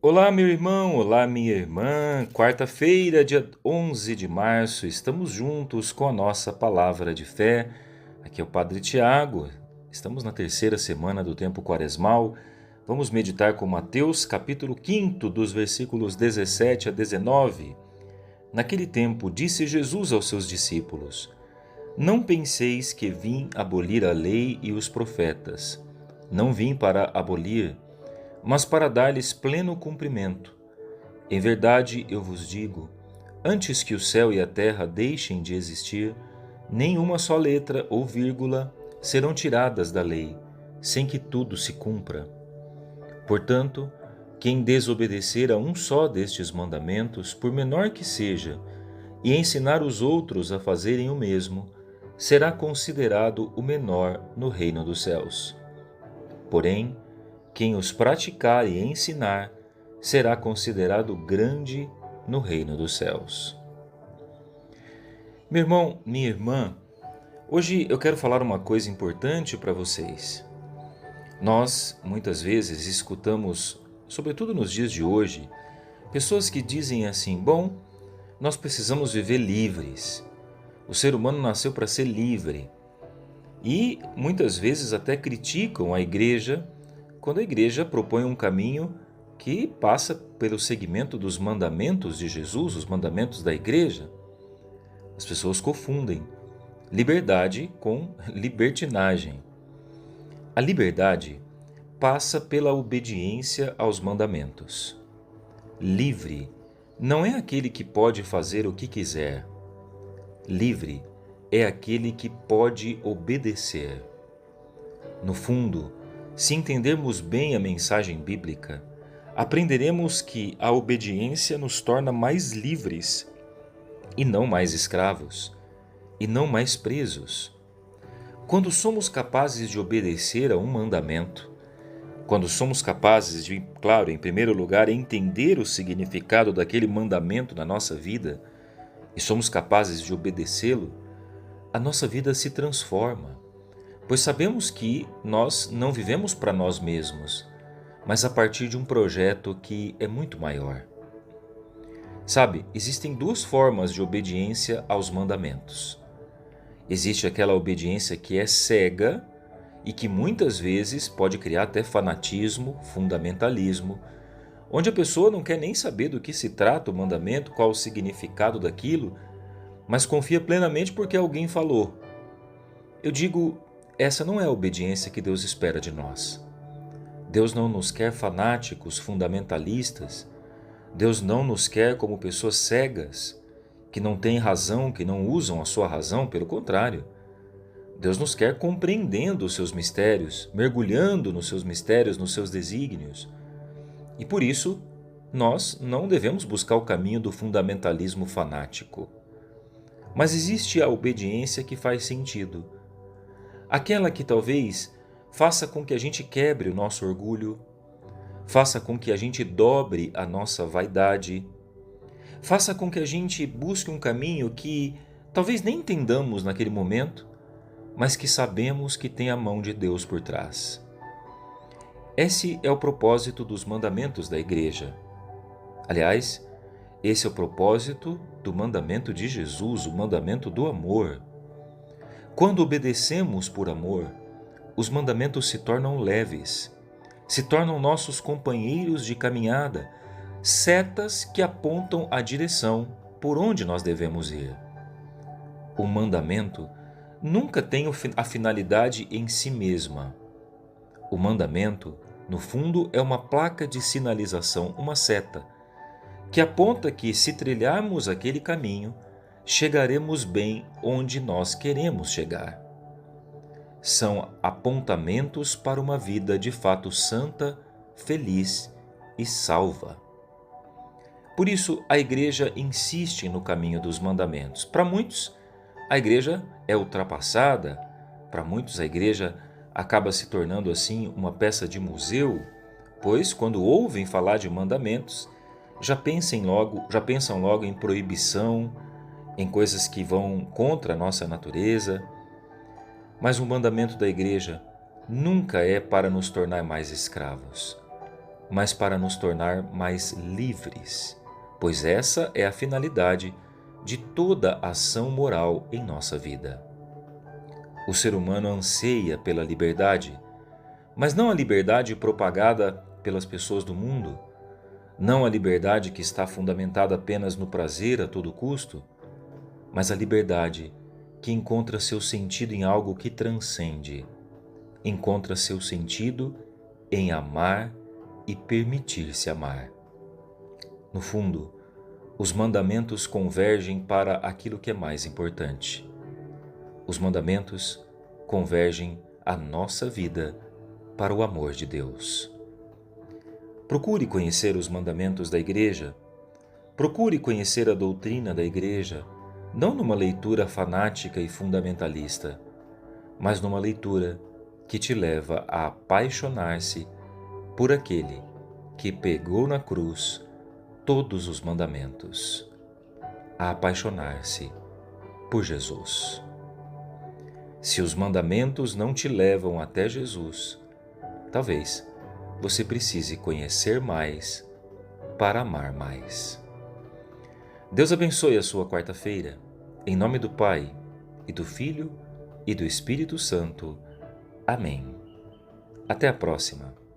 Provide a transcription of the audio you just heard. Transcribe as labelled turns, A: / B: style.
A: Olá, meu irmão, olá, minha irmã. Quarta-feira, dia 11 de março, estamos juntos com a nossa palavra de fé. Aqui é o Padre Tiago. Estamos na terceira semana do tempo quaresmal. Vamos meditar com Mateus, capítulo 5, dos versículos 17 a 19. Naquele tempo, disse Jesus aos seus discípulos: Não penseis que vim abolir a lei e os profetas. Não vim para abolir, mas para dar-lhes pleno cumprimento. Em verdade, eu vos digo, antes que o céu e a terra deixem de existir, nenhuma só letra ou vírgula serão tiradas da lei, sem que tudo se cumpra. Portanto, quem desobedecer a um só destes mandamentos, por menor que seja, e ensinar os outros a fazerem o mesmo, será considerado o menor no reino dos céus. Porém, quem os praticar e ensinar será considerado grande no reino dos céus. Meu irmão, minha irmã, hoje eu quero falar uma coisa importante para vocês. Nós, muitas vezes, escutamos, sobretudo nos dias de hoje, pessoas que dizem assim: bom, nós precisamos viver livres. O ser humano nasceu para ser livre. E muitas vezes até criticam a igreja quando a igreja propõe um caminho que passa pelo seguimento dos mandamentos de Jesus, os mandamentos da igreja. As pessoas confundem liberdade com libertinagem. A liberdade passa pela obediência aos mandamentos. Livre não é aquele que pode fazer o que quiser. Livre é aquele que pode obedecer. No fundo, se entendermos bem a mensagem bíblica, aprenderemos que a obediência nos torna mais livres e não mais escravos, e não mais presos. Quando somos capazes de obedecer a um mandamento, quando somos capazes de, claro, em primeiro lugar, entender o significado daquele mandamento na nossa vida, e somos capazes de obedecê-lo, a nossa vida se transforma, pois sabemos que nós não vivemos para nós mesmos, mas a partir de um projeto que é muito maior. Sabe, existem duas formas de obediência aos mandamentos. Existe aquela obediência que é cega e que muitas vezes pode criar até fanatismo, fundamentalismo, onde a pessoa não quer nem saber do que se trata o mandamento, qual o significado daquilo, mas confia plenamente porque alguém falou. Eu digo, essa não é a obediência que Deus espera de nós. Deus não nos quer fanáticos, fundamentalistas. Deus não nos quer como pessoas cegas, que não têm razão, que não usam a sua razão, pelo contrário. Deus nos quer compreendendo os seus mistérios, mergulhando nos seus mistérios, nos seus desígnios. E por isso, nós não devemos buscar o caminho do fundamentalismo fanático. Mas existe a obediência que faz sentido. Aquela que talvez faça com que a gente quebre o nosso orgulho, faça com que a gente dobre a nossa vaidade, faça com que a gente busque um caminho que talvez nem entendamos naquele momento, mas que sabemos que tem a mão de Deus por trás. Esse é o propósito dos mandamentos da igreja. Aliás, esse é o propósito do mandamento de Jesus, o mandamento do amor. Quando obedecemos por amor, os mandamentos se tornam leves, se tornam nossos companheiros de caminhada, setas que apontam a direção por onde nós devemos ir. O mandamento nunca tem a finalidade em si mesma. O mandamento, no fundo, é uma placa de sinalização, uma seta, que aponta que, se trilharmos aquele caminho, chegaremos bem onde nós queremos chegar. São apontamentos para uma vida de fato santa, feliz e salva. Por isso, a igreja insiste no caminho dos mandamentos. Para muitos, a igreja é ultrapassada, para muitos a igreja acaba se tornando assim uma peça de museu, pois quando ouvem falar de mandamentos, já pensam logo em proibição, em coisas que vão contra a nossa natureza. Mas o mandamento da igreja nunca é para nos tornar mais escravos. mas para nos tornar mais livres, pois essa é a finalidade de toda ação moral em nossa vida. O ser humano anseia pela liberdade, mas não a liberdade propagada pelas pessoas do mundo, não a liberdade que está fundamentada apenas no prazer a todo custo, mas a liberdade que encontra seu sentido em algo que transcende, encontra seu sentido em amar e permitir-se amar. No fundo, os mandamentos convergem para aquilo que é mais importante. Os mandamentos convergem a nossa vida para o amor de Deus. Procure conhecer os mandamentos da Igreja. Procure conhecer a doutrina da Igreja, não numa leitura fanática e fundamentalista, mas numa leitura que te leva a apaixonar-se por aquele que pegou na cruz todos os mandamentos, a apaixonar-se por Jesus. Se os mandamentos não te levam até Jesus, talvez você precise conhecer mais para amar mais. Deus abençoe a sua quarta-feira, em nome do Pai, e do Filho, e do Espírito Santo. Amém. Até a próxima.